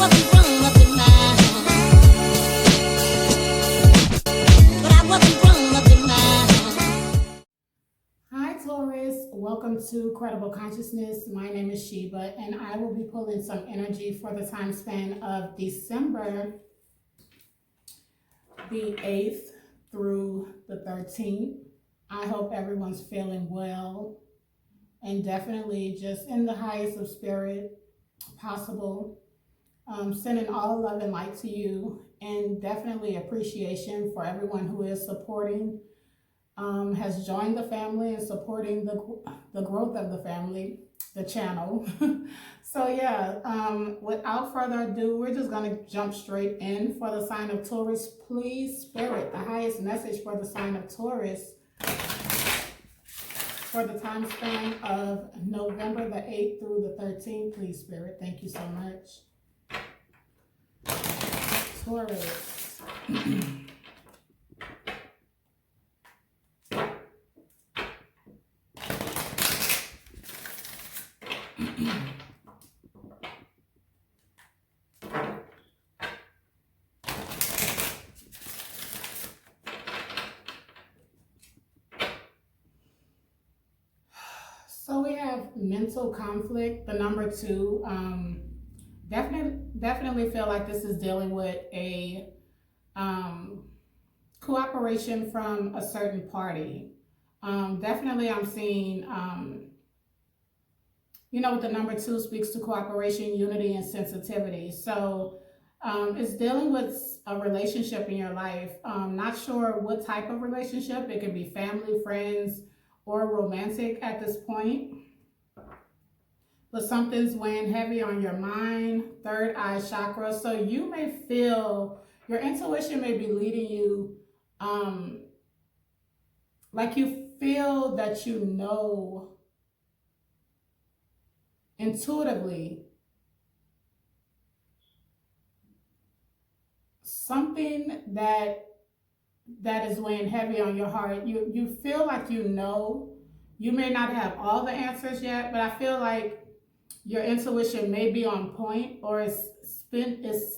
wasn't grown up in mind. But I wasn't grown up in mind. Hi Taurus, welcome to Credible Consciousness. My name is Sheba and I will be pulling some energy for the time span of December the 8th through the 13th. I hope everyone's feeling well and definitely just in the highest of spirit possible. Sending all love and light to you, and definitely appreciation for everyone who is supporting, has joined the family and supporting the growth of the family, the channel. So yeah, without further ado, we're just going to jump straight in for the sign of Taurus. Please, Spirit, the highest message for the sign of Taurus for the time span of November the 8th through the 13th. Please, Spirit. Thank you so much. Taurus. So we have mental conflict, the number 2. Definitely feel like this is dealing with a cooperation from a certain party. Definitely I'm seeing, with the number 2 speaks to cooperation, unity, and sensitivity. So it's dealing with a relationship in your life. Not sure what type of relationship. It could be family, friends, or romantic at this point. But something's weighing heavy on your mind, third eye chakra. So you may feel, your intuition may be leading you, like you feel that you know intuitively something that is weighing heavy on your heart. You feel like you know. You may not have all the answers yet, but I feel like your intuition may be on point, or Spirit is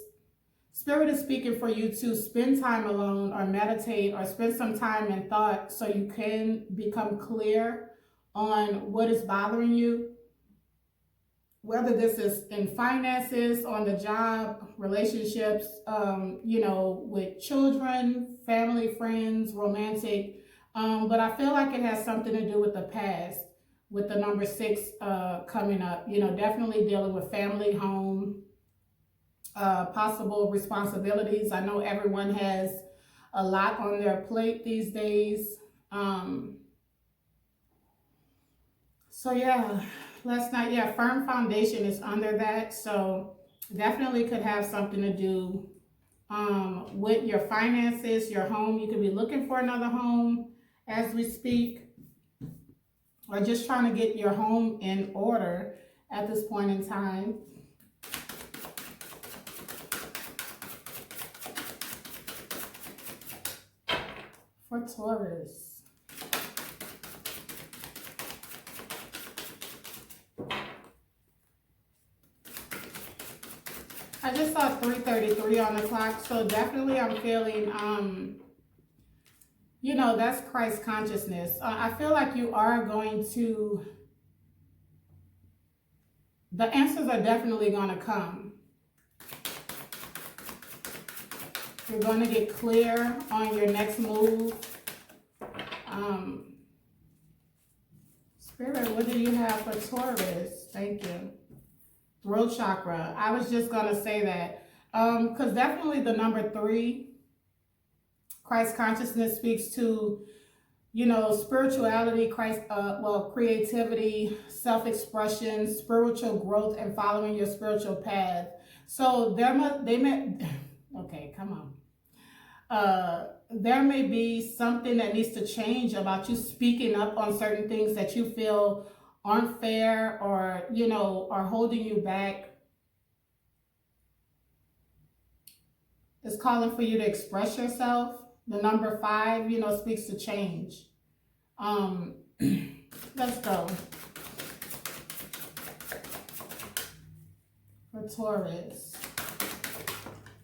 speaking for you to spend time alone or meditate or spend some time in thought so you can become clear on what is bothering you. Whether this is in finances, on the job, relationships, with children, family, friends, romantic. But I feel like it has something to do with the past, with the number 6 coming up. Definitely dealing with family, home, possible responsibilities. I know everyone has a lot on their plate these days. So yeah, firm foundation is under that. So definitely could have something to do with your finances, your home. You could be looking for another home as we speak, or just trying to get your home in order at this point in time. For Taurus. I just saw 3:33 on the clock, so definitely I'm feeling, that's Christ consciousness. I feel like you are going to, the answers are definitely going to come. You're going to get clear on your next move. Spirit, what do you have for Taurus? Thank you. Throat chakra. I was just going to say that. Because definitely the number 3, Christ consciousness, speaks to, spirituality, creativity, self-expression, spiritual growth, and following your spiritual path. So there may be something that needs to change about you speaking up on certain things that you feel aren't fair, or, are holding you back. It's calling for you to express yourself. The number 5, speaks to change. Let's go. For Taurus.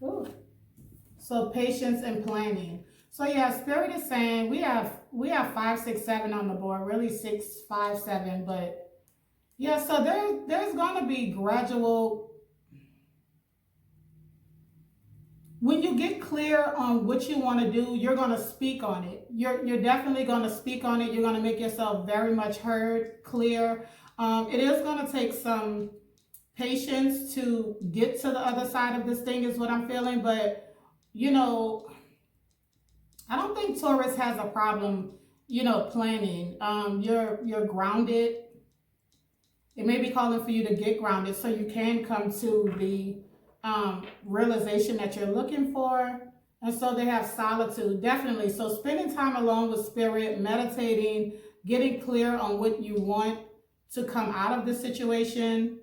Ooh. So patience and planning. So yeah, Spirit is saying we have 5, 6, 7 on the board. Really 6, 5, 7, but yeah. So there's going to be gradual. When you get clear on what you want to do, you're going to speak on it. You're definitely going to speak on it. You're going to make yourself very much heard, clear. It is going to take some patience to get to the other side of this thing, is what I'm feeling. But you know, I don't think Taurus has a problem, planning. You're grounded. It may be calling for you to get grounded so you can come to the realization that you're looking for. And so they have solitude, definitely. So spending time alone with Spirit, meditating, getting clear on what you want to come out of the situation,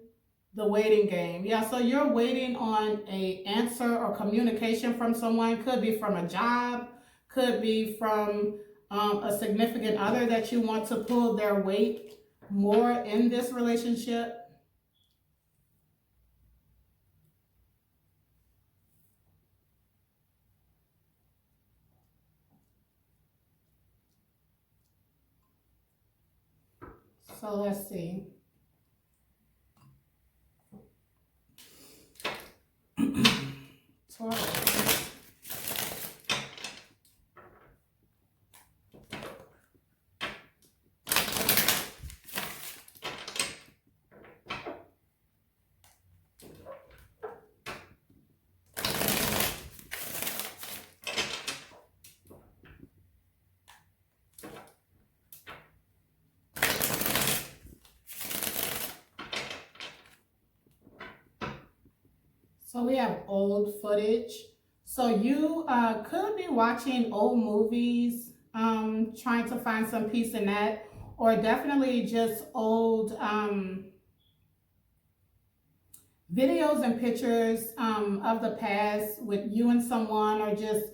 the waiting game. Yeah, so you're waiting on a answer or communication from someone. Could be from a job, could be from a significant other that you want to pull their weight more in this relationship. So let's see. Taurus. So we have old footage. So you could be watching old movies, trying to find some peace in that, or definitely just old videos and pictures of the past with you and someone, or just,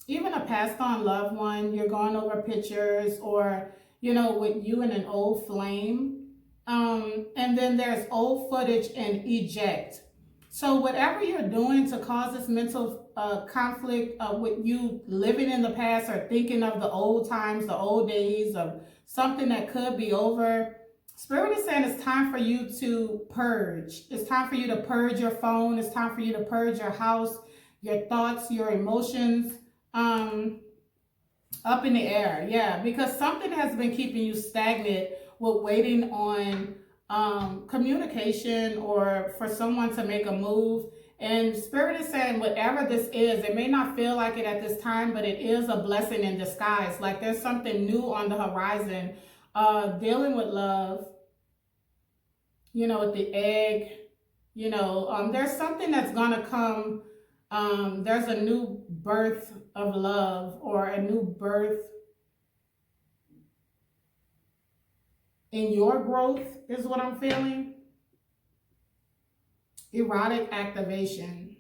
even a passed on loved one. You're going over pictures, or, with you and an old flame. And then there's old footage and eject. So whatever you're doing to cause this mental conflict with you living in the past, or thinking of the old times, the old days of something that could be over, Spirit is saying it's time for you to purge. It's time for you to purge your phone. It's time for you to purge your house, your thoughts, your emotions, up in the air. Yeah, because something has been keeping you stagnant with waiting on communication, or for someone to make a move. And Spirit is saying whatever this is, it may not feel like it at this time, but it is a blessing in disguise. Like there's something new on the horizon, dealing with love, with the egg, there's something that's going to come. There's a new birth of love, or a new birth in your growth, is what I'm feeling. Erotic activation.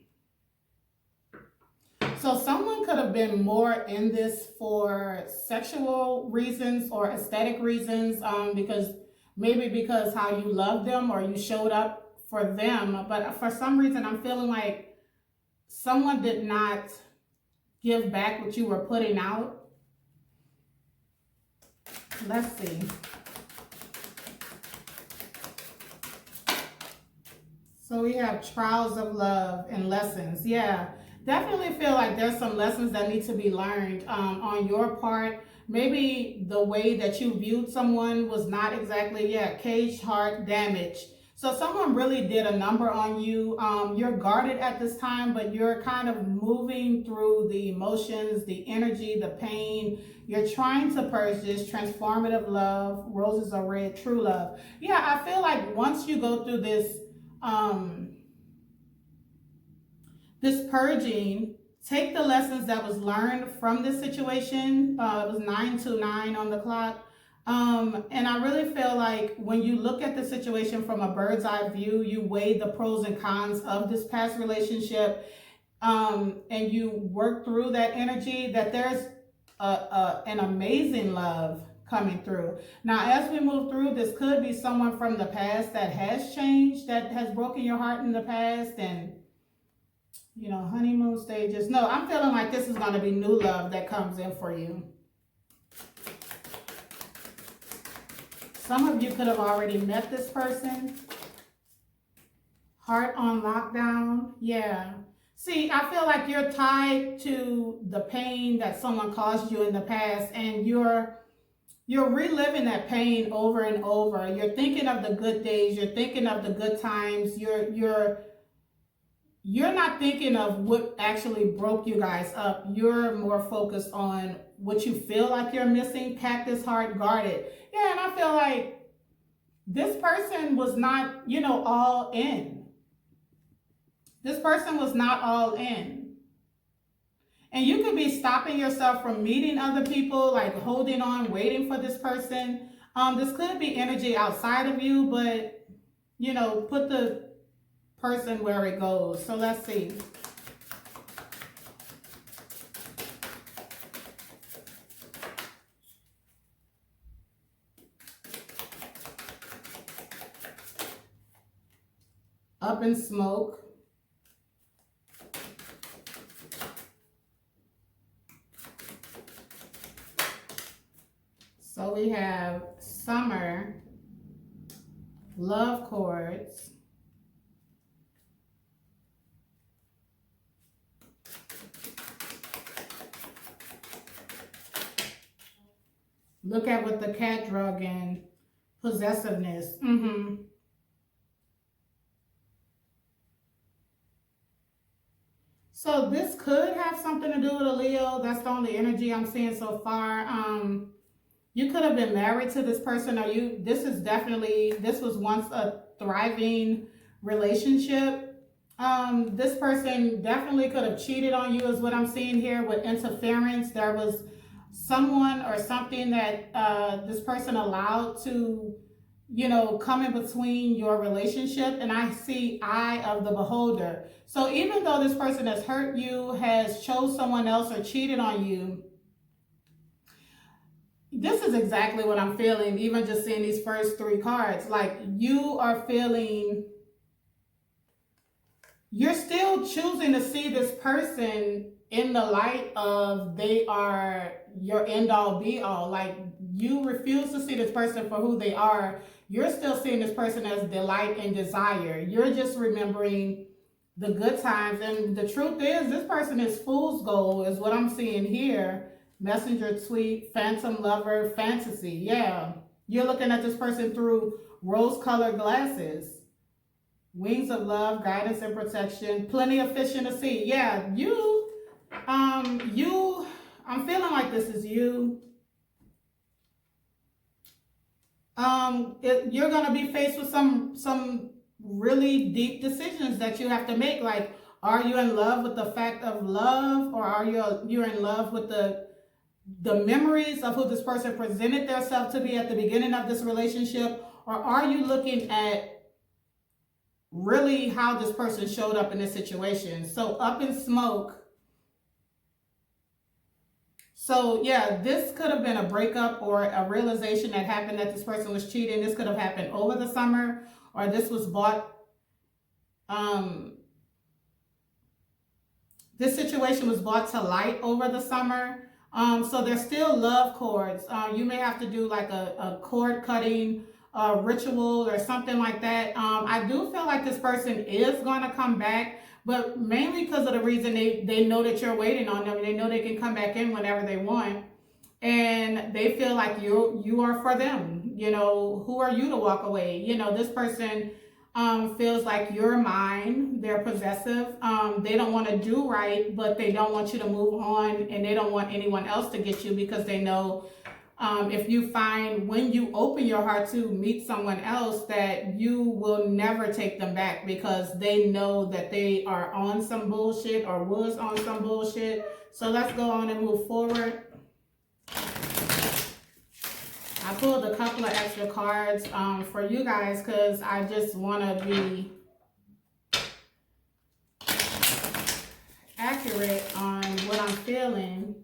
So someone could have been more in this for sexual reasons or aesthetic reasons, because how you love them or you showed up for them. But for some reason, I'm feeling like someone did not give back what you were putting out. Let's see. So we have trials of love and lessons. Yeah, definitely feel like there's some lessons that need to be learned on your part. Maybe the way that you viewed someone was not exactly, caged heart, damage. So someone really did a number on you. You're guarded at this time, but you're kind of moving through the emotions, the energy, the pain. You're trying to purge this transformative love. Roses are red, true love. Yeah, I feel like once you go through this purging, take the lessons that was learned from this situation. It was 9:29 on the clock. And I really feel like when you look at the situation from a bird's eye view, you weigh the pros and cons of this past relationship, and you work through that energy, that there's an amazing love coming through. Now, as we move through, this could be someone from the past that has changed, that has broken your heart in the past, and, you know, honeymoon stages. No, I'm feeling like this is going to be new love that comes in for you. Some of you could have already met this person. Heart on lockdown. Yeah. See, I feel like you're tied to the pain that someone caused you in the past, and you're reliving that pain over and over. You're thinking of the good days. You're thinking of the good times. You're not thinking of what actually broke you guys up. You're more focused on what you feel like you're missing. Cactus heart, guarded. Yeah, and I feel like this person was not, you know, all in. This person was not all in. And you could be stopping yourself from meeting other people, like holding on, waiting for this person. This could be energy outside of you, but, you know, put the person where it goes. So let's see. Up in smoke. So we have summer, love chords, look at what the cat drug in, possessiveness. So this could have something to do with a Leo. That's the only energy I'm seeing so far. You could have been married to this person, or this was once a thriving relationship. This person definitely could have cheated on you, is what I'm seeing here with interference. There was someone or something that this person allowed to, you know, come in between your relationship, and I see eye of the beholder. So even though this person has hurt you, has chose someone else, or cheated on you, this is exactly what I'm feeling, even just seeing these first three cards. Like, you are feeling, you're still choosing to see this person in the light of they are your end all be all. Like, you refuse to see this person for who they are. You're still seeing this person as delight and desire. You're just remembering the good times. And the truth is, this person is fool's gold, is what I'm seeing here. Messenger tweet, phantom lover, fantasy. Yeah, you're looking at this person through rose-colored glasses. Wings of love, guidance and protection, plenty of fish in the sea. Yeah, I'm feeling like this is you. You're gonna be faced with some really deep decisions that you have to make. Like, are you in love with the fact of love, or are you're in love with the memories of who this person presented themselves to be at the beginning of this relationship? Or are you looking at really how this person showed up in this situation? So up in smoke. So yeah, this could have been a breakup or a realization that happened that this person was cheating. This could have happened over the summer, or this was bought, this situation was brought to light over the summer. So there's still love cords. You may have to do like a cord cutting ritual or something like that. I do feel like this person is going to come back, but mainly because of the reason they know that you're waiting on them. They know they can come back in whenever they want. And they feel like you are for them. You know, who are you to walk away? You know, this person feels like you're mine. They're possessive. They don't want to do right, but they don't want you to move on, and they don't want anyone else to get you, because they know if you find, when you open your heart to meet someone else, that you will never take them back, because they know that they are on some bullshit or was on some bullshit. So let's go on and move forward. I pulled a couple of extra cards for you guys, because I just want to be accurate on what I'm feeling.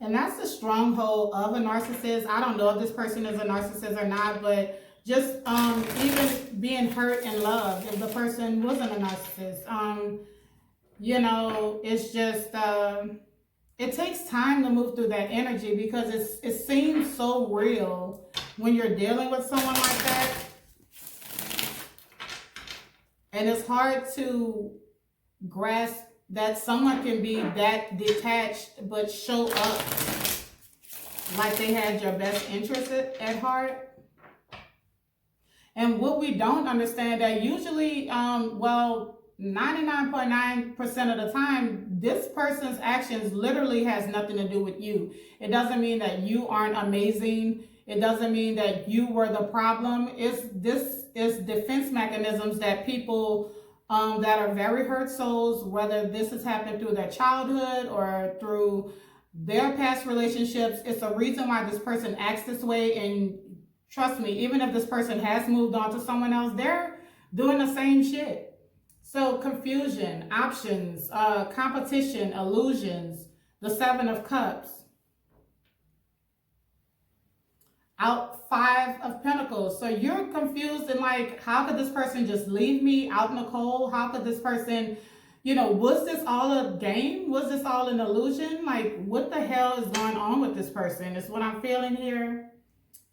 And that's the stronghold of a narcissist. I don't know if this person is a narcissist or not, but just even being hurt and loved if the person wasn't a narcissist. You know, it's just it takes time to move through that energy because it seems so real when you're dealing with someone like that. And it's hard to grasp that someone can be that detached but show up like they had your best interest at heart. And what we don't understand that usually, 99.9% of the time, this person's actions literally has nothing to do with you. It doesn't mean that you aren't amazing. It doesn't mean that you were the problem. This is defense mechanisms that people that are very hurt souls, whether this has happened through their childhood or through their past relationships, it's a reason why this person acts this way. And trust me, even if this person has moved on to someone else, they're doing the same shit. So confusion, options, competition, illusions, the Seven of Cups. Out 5 of Pentacles. So you're confused and like, how could this person just leave me out in the cold? How could this person, you know, was this all a game? Was this all an illusion? Like, what the hell is going on with this person? Is what I'm feeling here.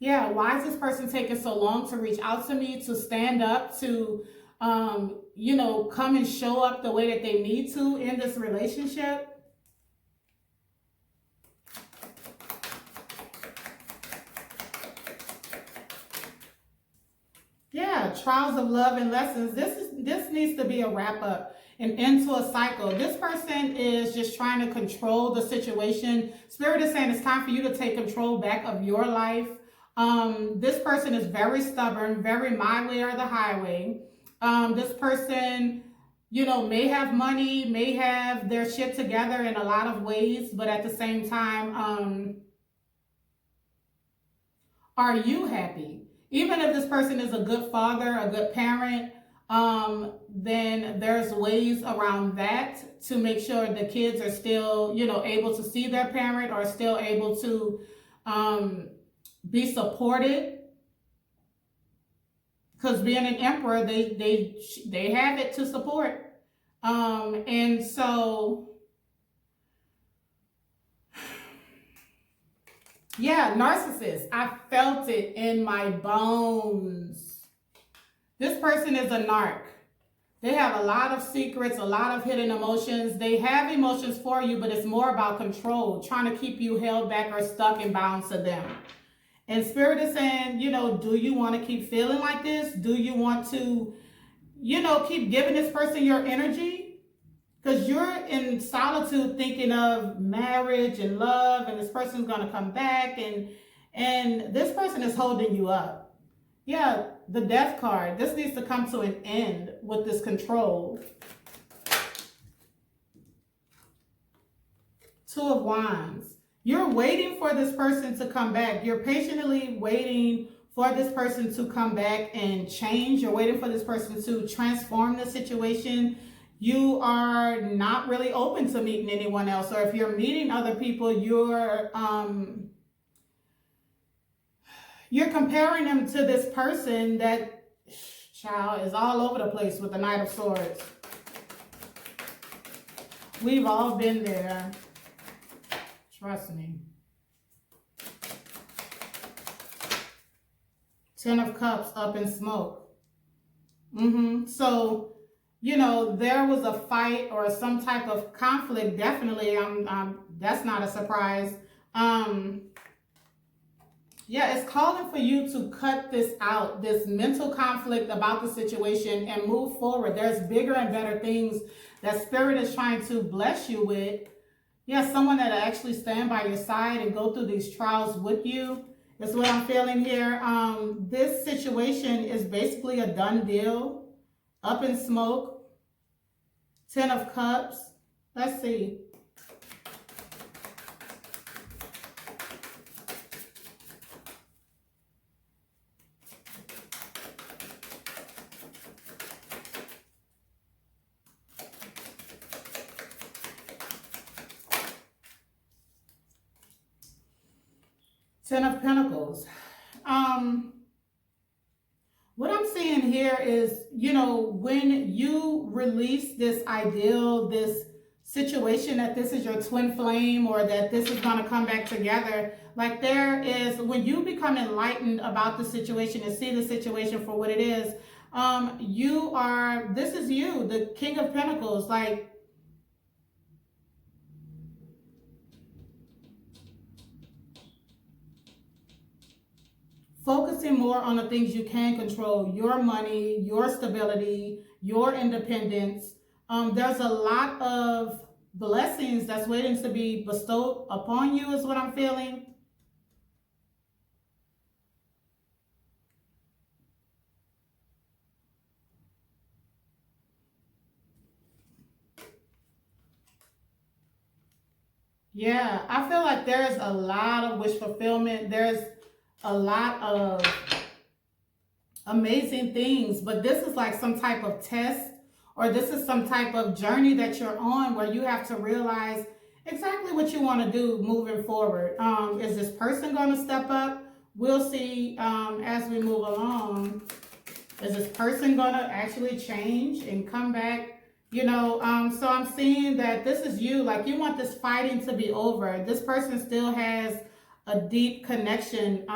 Yeah, why is this person taking so long to reach out to me, to stand up, to, you know, come and show up the way that they need to in this relationship? Yeah, trials of love and lessons. This needs to be a wrap up and into a cycle. This person is just trying to control the situation. Spirit is saying it's time for you to take control back of your life. This person is very stubborn, very my way or the highway. This person, you know, may have money, may have their shit together in a lot of ways, but at the same time, are you happy? Even if this person is a good father, a good parent, then there's ways around that to make sure the kids are still, you know, able to see their parent or still able to be supported. Because being an emperor, they have it to support. And so, yeah, narcissist. I felt it in my bones. This person is a narc. They have a lot of secrets, a lot of hidden emotions. They have emotions for you, but it's more about control, trying to keep you held back or stuck and bound to them. And Spirit is saying, you know, do you want to keep feeling like this? Do you want to, you know, keep giving this person your energy? Because you're in solitude thinking of marriage and love, and this person's going to come back, and this person is holding you up. Yeah, the Death card. This needs to come to an end with this control. 2 of Wands. You're waiting for this person to come back. You're patiently waiting for this person to come back and change. You're waiting for this person to transform the situation. You are not really open to meeting anyone else. Or if you're meeting other people, you're comparing them to this person that, child, is all over the place with the Knight of Swords. We've all been there. Trust me. 10 of Cups up in smoke. So, you know, there was a fight or some type of conflict. Definitely, that's not a surprise. Yeah, it's calling for you to cut this out, this mental conflict about the situation, and move forward. There's bigger and better things that Spirit is trying to bless you with. Yeah, someone that'll actually stand by your side and go through these trials with you. That's what I'm feeling here. This situation is basically a done deal. Up in smoke. 10 of Cups. Let's see. Ten of Pentacles. What I'm seeing here is, when you release this ideal, this situation that this is your twin flame or that this is going to come back together, like there is, when you become enlightened about the situation and see the situation for what it is, this is you, the King of Pentacles, like, focusing more on the things you can control, your money, your stability, your independence. There's a lot of blessings that's waiting to be bestowed upon you is what I'm feeling. Yeah, I feel like there's a lot of wish fulfillment. There's a lot of amazing things, but this is like some type of test, or this is some type of journey that you're on where you have to realize exactly what you want to do moving forward. Is this person going to step up? We'll see as we move along. Is this person going to actually change and come back? So I'm seeing that this is you, like you want this fighting to be over. This person still has a deep connection.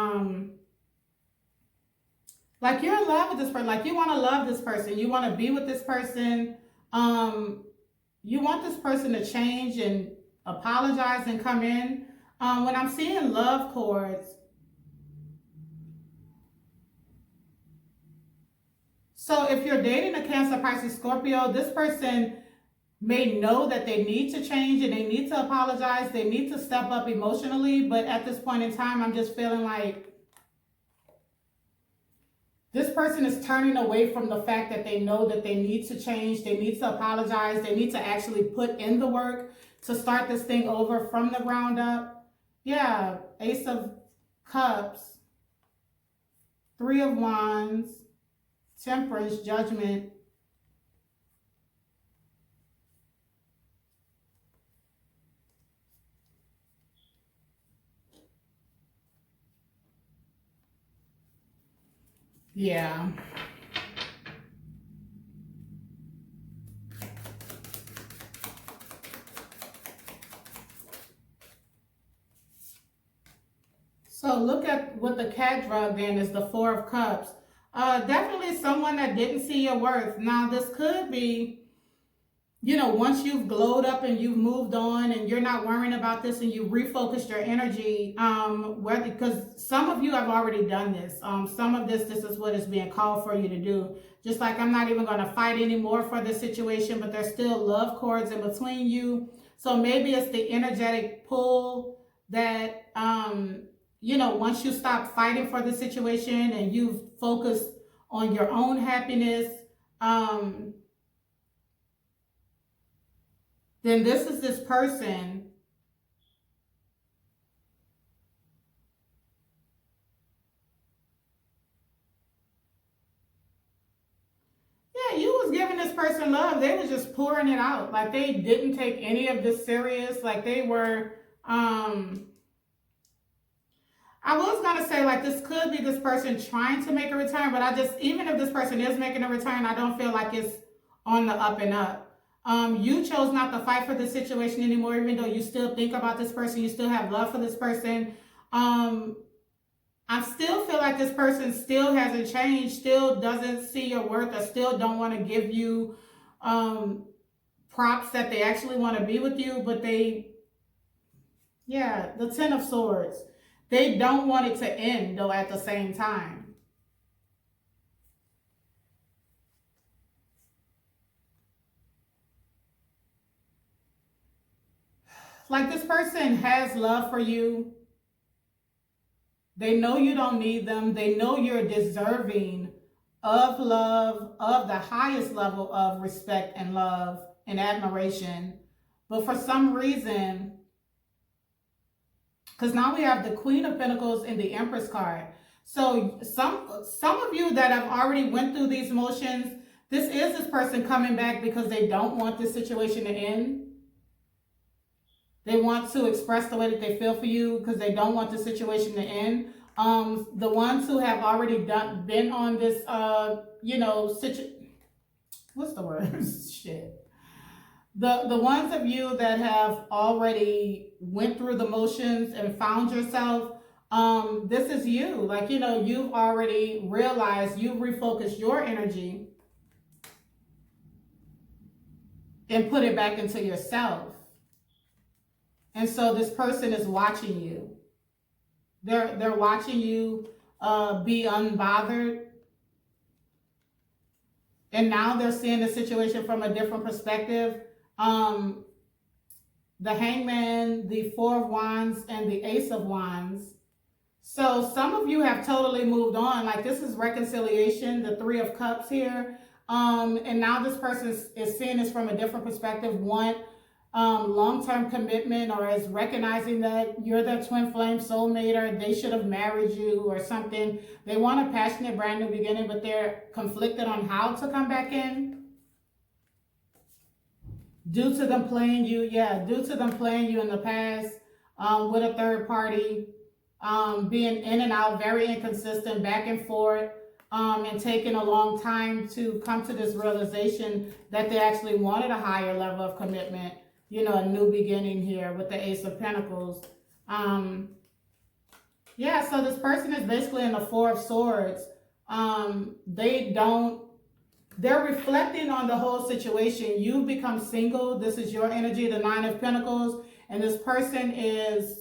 Like you're in love with this person, like you want to love this person, you want to be with this person, you want this person to change and apologize and come in. When I'm seeing love cords, so if you're dating a Cancer, Pisces, Scorpio, this person may know that they need to change and they need to apologize, they need to step up emotionally, but at this point in time, I'm just feeling like this person is turning away from the fact that they know that they need to change, they need to apologize, they need to actually put in the work to start this thing over from the ground up. Yeah, Ace of Cups, Three of Wands, Temperance, Judgment. Yeah. So look at what the cat drug then is, the Four of Cups. Definitely someone that didn't see your worth. Now this could be, once you've glowed up and you've moved on and you're not worrying about this and you've refocused your energy, because some of you have already done this. Some of this is what is being called for you to do. Just like I'm not even going to fight anymore for this situation, but there's still love cords in between you. So maybe it's the energetic pull that, once you stop fighting for the situation and you've focused on your own happiness, then this is this person you was giving this person love. They was just pouring it out. Like they didn't take any of this serious. Like they were, I was going to say like this could be this person trying to make a return, but even if this person is making a return, I don't feel like it's on the up and up. You chose not to fight for this situation anymore, even though you still think about this person, you still have love for this person. I still feel like this person still hasn't changed, still doesn't see your worth, or still don't want to give you props that they actually want to be with you, but the Ten of Swords. They don't want it to end, though, at the same time. Like this person has love for you. They know you don't need them. They know you're deserving of love, of the highest level of respect and love and admiration. But for some reason, because now we have the Queen of Pentacles and the Empress card. So some of you that have already went through these motions, this is this person coming back because they don't want this situation to end. They want to express the way that they feel for you because they don't want the situation to end. The ones who have already been on this, what's the word? Shit. The ones of you that have already went through the motions and found yourself, this is you. Like, you've already realized, you've refocused your energy and put it back into yourself. And so this person is watching you. They're watching you be unbothered. And now they're seeing the situation from a different perspective. The Hangman, the Four of Wands, and the Ace of Wands. So some of you have totally moved on. Like, this is reconciliation, the Three of Cups here. And now this person is seeing this from a different perspective. Long-term commitment, or is recognizing that you're their twin flame soulmate, or they should have married you or something. They want a passionate brand new beginning, but they're conflicted on how to come back in. Due to them playing you in the past, with a third party, being in and out, very inconsistent, back and forth, and taking a long time to come to this realization that they actually wanted a higher level of commitment. A new beginning here with the Ace of Pentacles. So this person is basically in the Four of Swords. They're reflecting on the whole situation. You've become single. This is your energy, the Nine of Pentacles. And this person is...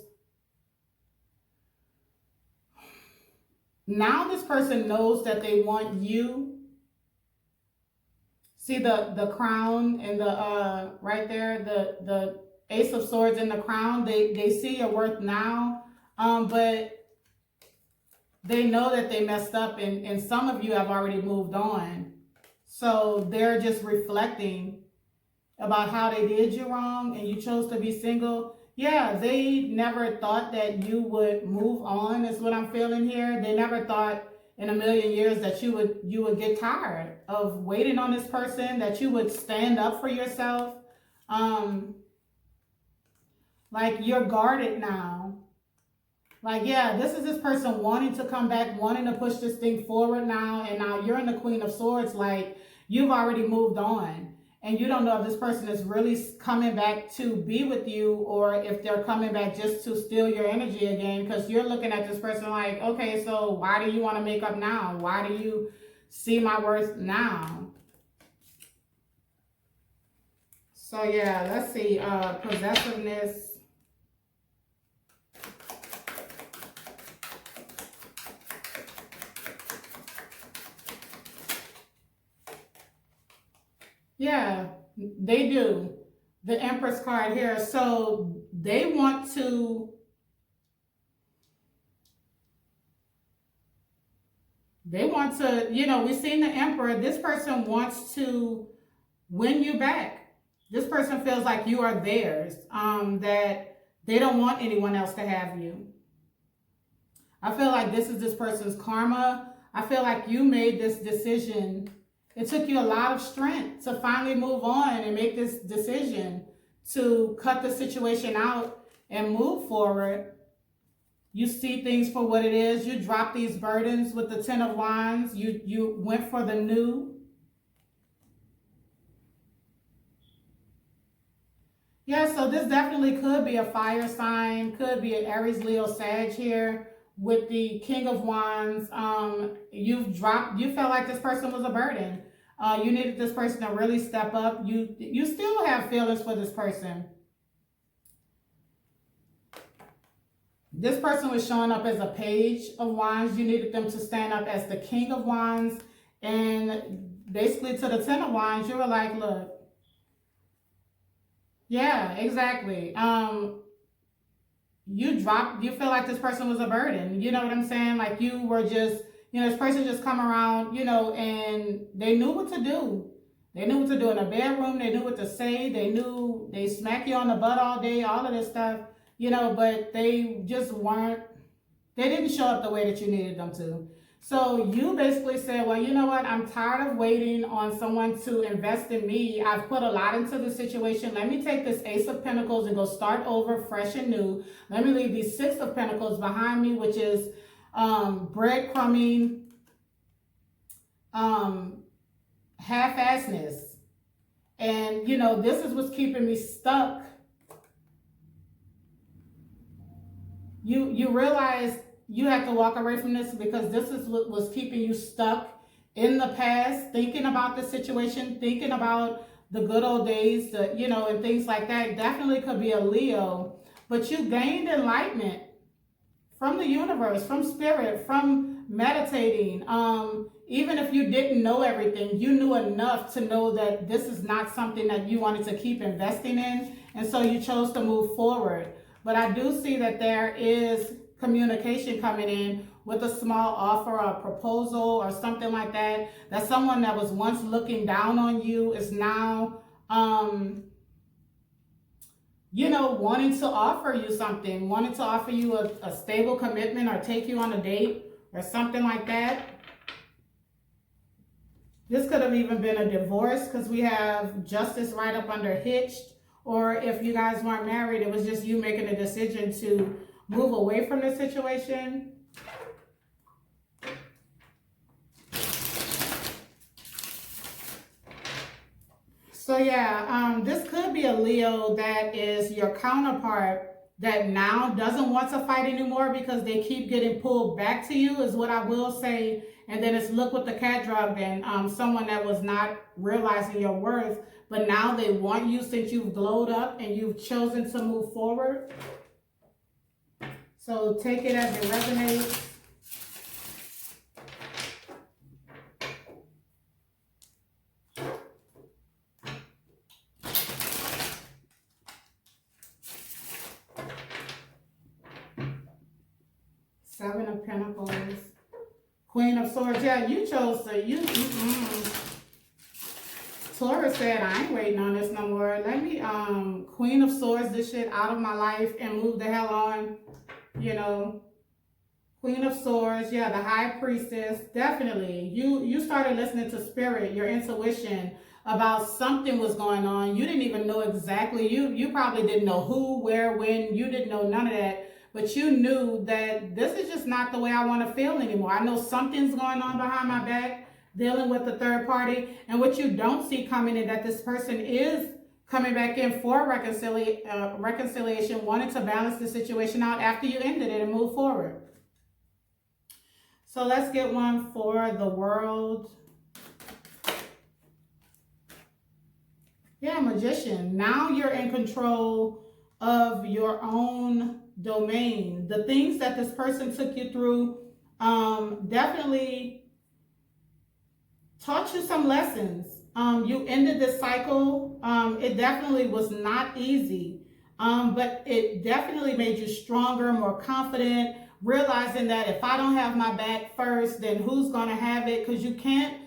Now this person knows that they want you. See the crown and the right there, the Ace of Swords in the crown. They see your worth now, but they know that they messed up, and some of you have already moved on. So they're just reflecting about how they did you wrong and you chose to be single. Yeah, they never thought that you would move on, is what I'm feeling here. They never thought in a million years that you would get tired of waiting on this person, that you would stand up for yourself. Like, you're guarded now. Like, yeah, this is this person wanting to come back, wanting to push this thing forward now, and now you're in the Queen of Swords. Like, you've already moved on, and you don't know if this person is really coming back to be with you, or if they're coming back just to steal your energy again, because you're looking at this person like, okay, so why do you want to make up now? Why do you see my worth now? So yeah, let's see, possessiveness. Yeah, they do. The Empress card here. So they want to, we've seen the Emperor. This person wants to win you back. This person feels like you are theirs, that they don't want anyone else to have you. I feel like this is this person's karma. I feel like you made this decision. It took you a lot of strength to finally move on and make this decision to cut the situation out and move forward. You see things for what it is. You drop these burdens with the Ten of Wands. You went for the new. Yeah, so this definitely could be a fire sign, could be an Aries, Leo, Sag here with the King of Wands. You felt like this person was a burden. You needed this person to really step up. You still have feelings for this person. This person was showing up as a Page of Wands. You needed them to stand up as the King of Wands. And basically to the Ten of Wands, you were like, look. Yeah, exactly. You feel like this person was a burden. You know what I'm saying? Like, you were just, this person just come around, and they knew what to do. They knew what to do in a bedroom. They knew what to say. They smack you on the butt all day, all of this stuff, but they just they didn't show up the way that you needed them to. So you basically said, well, you know what? I'm tired of waiting on someone to invest in me. I've put a lot into the situation. Let me take this Ace of Pentacles and go start over fresh and new. Let me leave these Six of Pentacles behind me, which is breadcrumbing, half-assedness. And, you know, this is what's keeping me stuck. You realize you have to walk away from this because this is what was keeping you stuck in the past, thinking about the situation, thinking about the good old days, and things like that. Definitely could be a Leo, but you gained enlightenment from the universe, from spirit, from meditating. Even if you didn't know everything, you knew enough to know that this is not something that you wanted to keep investing in, and so you chose to move forward. But I do see that there is communication coming in with a small offer or a proposal or something like that, that someone that was once looking down on you is now, wanting to offer you something, wanting to offer you a stable commitment or take you on a date or something like that. This could have even been a divorce because we have justice right up under hitched. Or if you guys weren't married, it was just you making a decision to move away from the situation. So yeah, this could be a Leo that is your counterpart that now doesn't want to fight anymore because they keep getting pulled back to you, is what I will say. And then it's look with the cat drug, then someone that was not realizing your worth, but now they want you since you've glowed up and you've chosen to move forward. So take it as it resonates. Seven of Pentacles. Queen of Swords. Yeah, you chose to, Taurus said, I ain't waiting on this no more. Let me, Queen of Swords, this shit out of my life and move the hell on, Queen of Swords, yeah, the High Priestess, definitely. You started listening to spirit, your intuition about something was going on. You didn't even know exactly. You probably didn't know who, where, when. You didn't know none of that. But you knew that this is just not the way I want to feel anymore. I know something's going on behind my back, dealing with the third party. And what you don't see coming in, that this person is coming back in for reconciliation, wanting to balance the situation out after you ended it and move forward. So let's get one for the World. Yeah, Magician. Now you're in control of your own domain. The things that this person took you through definitely taught you some lessons. You ended this cycle. It definitely was not easy, but it definitely made you stronger, more confident, realizing that if I don't have my back first, then who's going to have it? Because you can't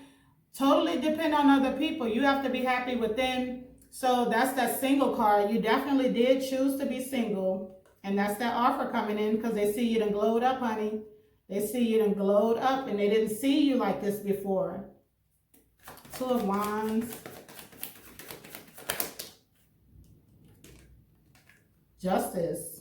totally depend on other people. You have to be happy within. So that's that single card. You definitely did choose to be single. And that's that offer coming in because they see you done glowed up, honey. They see you done glowed up and they didn't see you like this before. Two of Wands. Justice.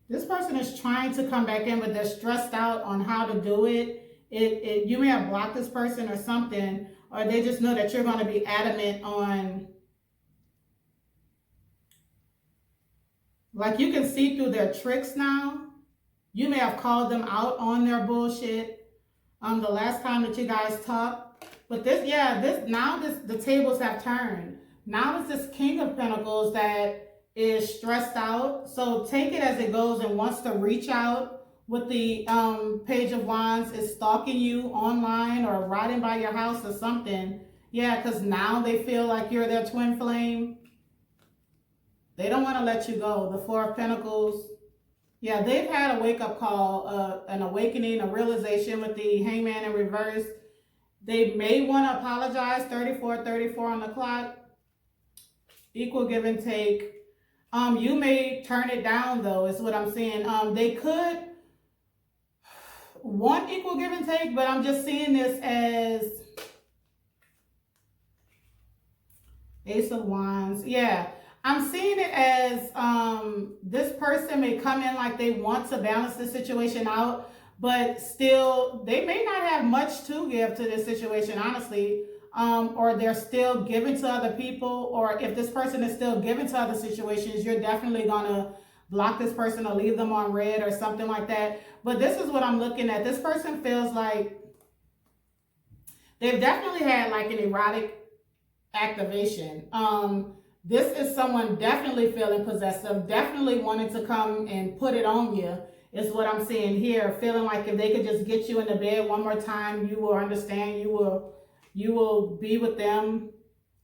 This person is trying to come back in, but they're stressed out on how to do it. You may have blocked this person or something, or they just know that you're going to be adamant on, like, you can see through their tricks now. You may have called them out on their bullshit the last time that you guys talked. But the tables have turned. Now it's this King of Pentacles that is stressed out. So take it as it goes and wants to reach out. With the Page of Wands is stalking you online or riding by your house or something. Yeah, because now they feel like you're their twin flame. They don't want to let you go. The Four of Pentacles. Yeah, they've had a wake-up call, an awakening, a realization with the Hangman in reverse. They may want to apologize. 34 on the clock. Equal give and take. You may turn it down though, is what I'm saying. They could want equal give and take, but I'm just seeing this as Ace of Wands. Yeah. I'm seeing it as this person may come in like they want to balance the situation out, but still they may not have much to give to this situation, honestly. Or they're still giving to other people, or if this person is still giving to other situations, you're definitely gonna block this person or leave them on red or something like that. But this is what I'm looking at. This person feels like they've definitely had like an erotic activation. This is someone definitely feeling possessive, definitely wanting to come and put it on you, is what I'm seeing here. Feeling like if they could just get you in the bed one more time, you will understand, you will be with them,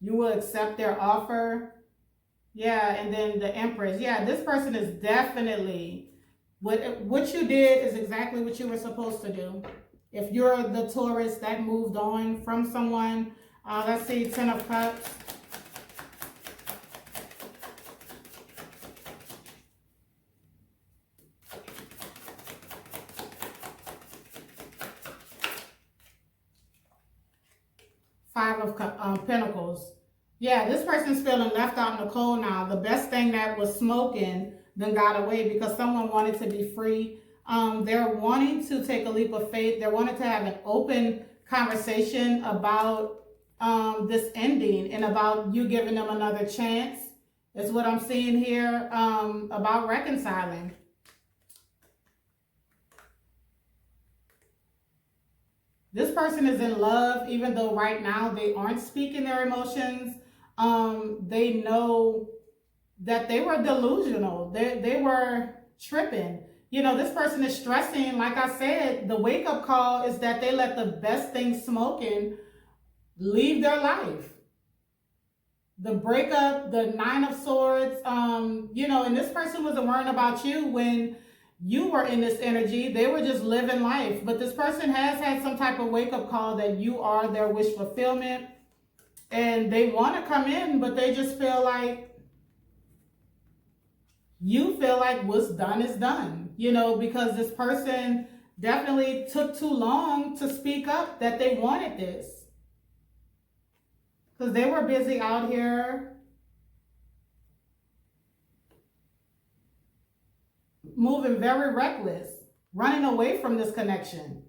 you will accept their offer. Yeah, and then the Empress. Yeah, this person is definitely, what you did is exactly what you were supposed to do. If you're the Taurus that moved on from someone, let's see, Ten of Cups. Five of Pentacles. Yeah, this person's feeling left out in the cold now. The best thing that was smoking then got away because someone wanted to be free. They're wanting to take a leap of faith. They're wanting to have an open conversation about this ending and about you giving them another chance, is what I'm seeing here, about reconciling. This person is in love, even though right now they aren't speaking their emotions. They know that they were delusional. They were tripping. You know, this person is stressing. Like I said, the wake-up call is that they let the best thing smoking leave their life. The breakup, the Nine of Swords, you know, and this person wasn't worrying about you when you were in this energy. They were just living life. But this person has had some type of wake-up call that you are their wish fulfillment. And they want to come in, but they just feel like, you feel like what's done is done. You know, because this person definitely took too long to speak up that they wanted this. Because they were busy out here moving very reckless, running away from this connection.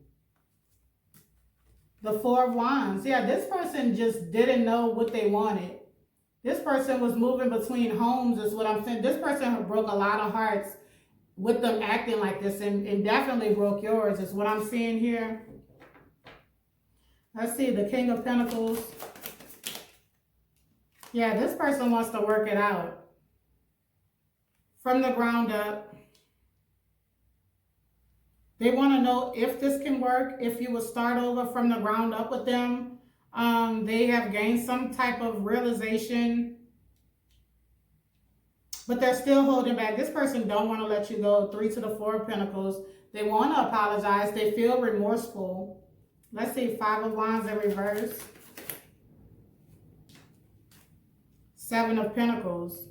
The Four of Wands. Yeah, this person just didn't know what they wanted. This person was moving between homes, is what I'm saying. This person broke a lot of hearts with them acting like this, and definitely broke yours, is what I'm seeing here. Let's see, the King of Pentacles. Yeah, this person wants to work it out from the ground up. They want to know if this can work, if you will start over from the ground up with them. They have gained some type of realization, but they're still holding back. This person don't want to let you go. Three to the Four of Pentacles. They want to apologize. They feel remorseful. Let's see, Five of Wands in reverse. Seven of Pentacles.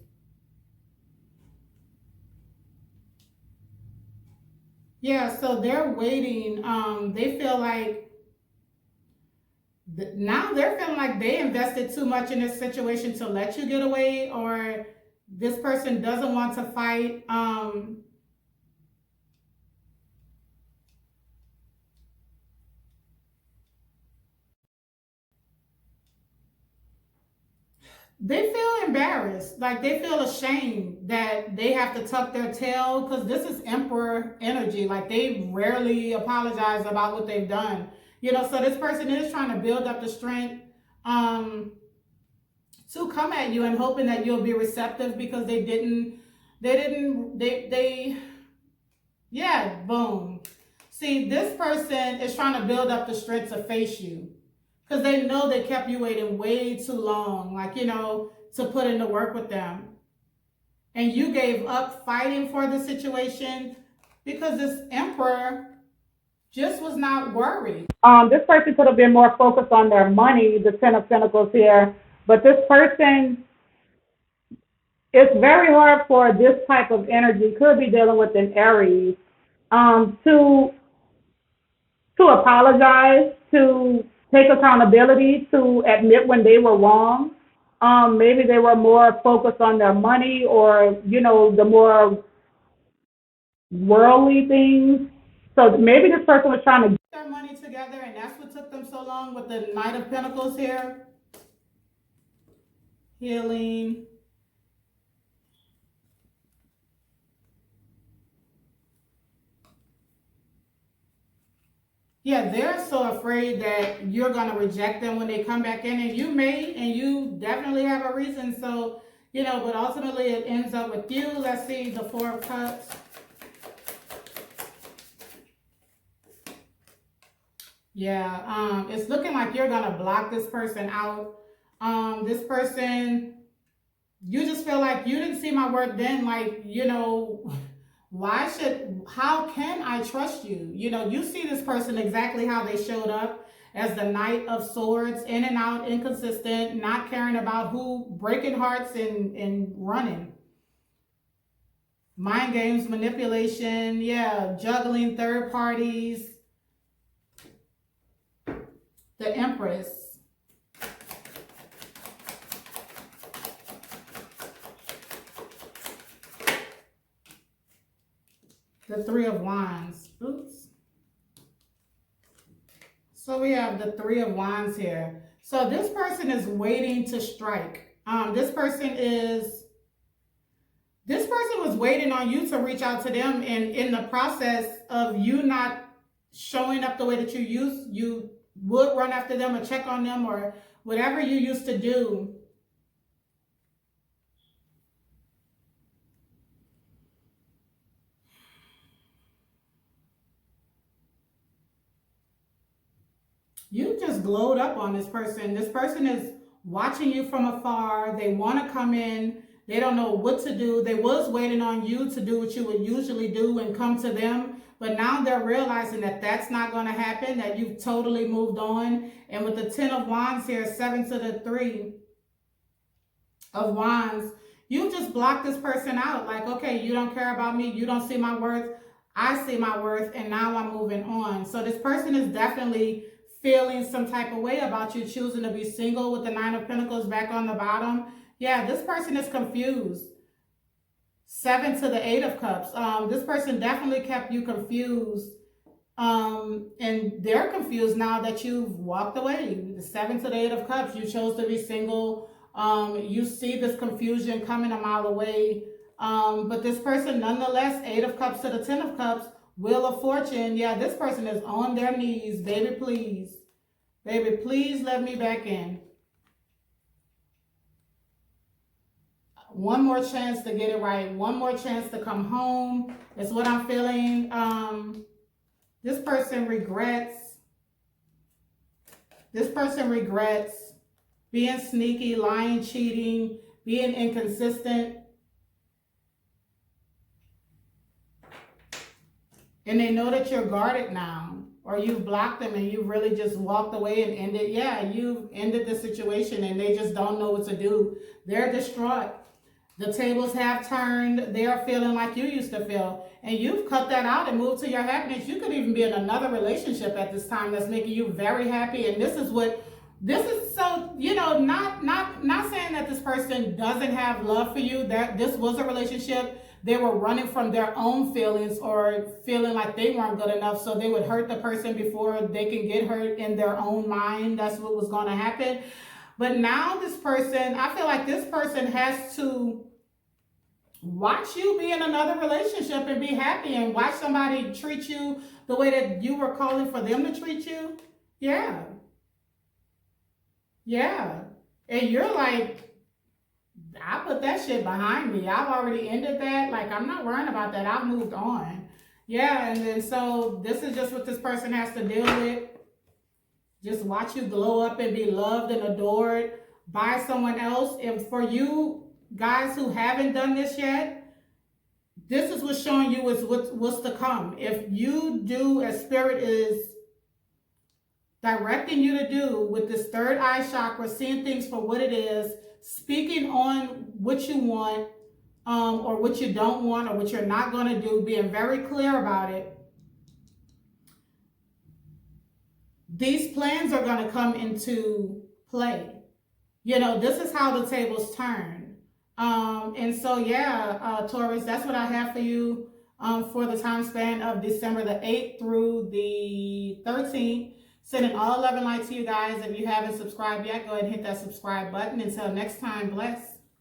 Yeah, so they're waiting. They feel like now they're feeling like they invested too much in this situation to let you get away, or this person doesn't want to fight. They feel embarrassed, like they feel ashamed that they have to tuck their tail, because this is Emperor energy. Like they rarely apologize about what they've done. You know, so this person is trying to build up the strength to come at you and hoping that you'll be receptive, because yeah, boom. See, this person is trying to build up the strength to face you, because they know they kept you waiting way too long, like, you know, to put in the work with them. And you gave up fighting for the situation because this Emperor just was not worried. This person could have been more focused on their money, the Ten of Pentacles here, but this person it's very hard for this type of energy, could be dealing with an Aries, to apologize, to take accountability, to admit when they were wrong. Maybe they were more focused on their money or, the more worldly things. So maybe this person was trying to get their money together, and that's what took them so long with the Knight of Pentacles here. Healing. Yeah, they're so afraid that you're going to reject them when they come back in, and you may, and you definitely have a reason. So, but ultimately it ends up with you. Let's see the Four of Cups. Yeah, it's looking like you're going to block this person out. This person, you just feel like you didn't see my work then, like, how can I trust you? You see this person exactly how they showed up as the Knight of Swords, in and out, inconsistent, not caring about who, breaking hearts and running. Mind games, manipulation, yeah, juggling third parties. The Empress. The Three of Wands. Oops. So we have the Three of Wands here. So this person is waiting to strike. This person was waiting on you to reach out to them, and in the process of you not showing up the way that you would run after them or check on them or whatever you used to do. You just glowed up on this person. This person is watching you from afar. They want to come in. They don't know what to do. They was waiting on you to do what you would usually do and come to them. But now they're realizing that that's not going to happen, that you've totally moved on. And with the Ten of Wands here, 7 to the 3 of Wands, you just block this person out. Like, okay, you don't care about me. You don't see my worth. I see my worth. And now I'm moving on. So this person is definitely feeling some type of way about you choosing to be single with the Nine of Pentacles back on the bottom. Yeah, this person is confused. 7 to the 8 of Cups. This person definitely kept you confused. And they're confused now that you've walked away. The 7 to the 8 of Cups, you chose to be single. You see this confusion coming a mile away. But this person, nonetheless, 8 of Cups to the 10 of Cups, Wheel of Fortune. Yeah, this person is on their knees. Baby, please. Baby, please let me back in. One more chance to get it right. One more chance to come home. That's what I'm feeling. This person regrets. This person regrets being sneaky, lying, cheating, being inconsistent. And they know that you're guarded now, or you've blocked them and you've really just walked away and ended. Yeah, you've ended the situation and they just don't know what to do. They're distraught. The tables have turned. They are feeling like you used to feel. And you've cut that out and moved to your happiness. You could even be in another relationship at this time that's making you very happy. And this is so, not saying that this person doesn't have love for you. That this was a relationship. They were running from their own feelings or feeling like they weren't good enough, so they would hurt the person before they can get hurt in their own mind. That's what was going to happen. But now this person, I feel like this person has to watch you be in another relationship and be happy and watch somebody treat you the way that you were calling for them to treat you. Yeah. Yeah. And you're like, I put that shit behind me. I've already ended that. Like, I'm not worrying about that. I've moved on. Yeah, and then so this is just what this person has to deal with. Just watch you glow up and be loved and adored by someone else. And for you guys who haven't done this yet, this is what's showing you is what's to come. If you do as Spirit is directing you to do with this third eye chakra, seeing things for what it is, speaking on what you want, or what you don't want or what you're not going to do, being very clear about it. These plans are going to come into play. You know, this is how the tables turn. And so, yeah, Taurus, that's what I have for you for the time span of December the 8th through the 13th. Sending all love and light to you guys. If you haven't subscribed yet, go ahead and hit that subscribe button. Until next time, bless.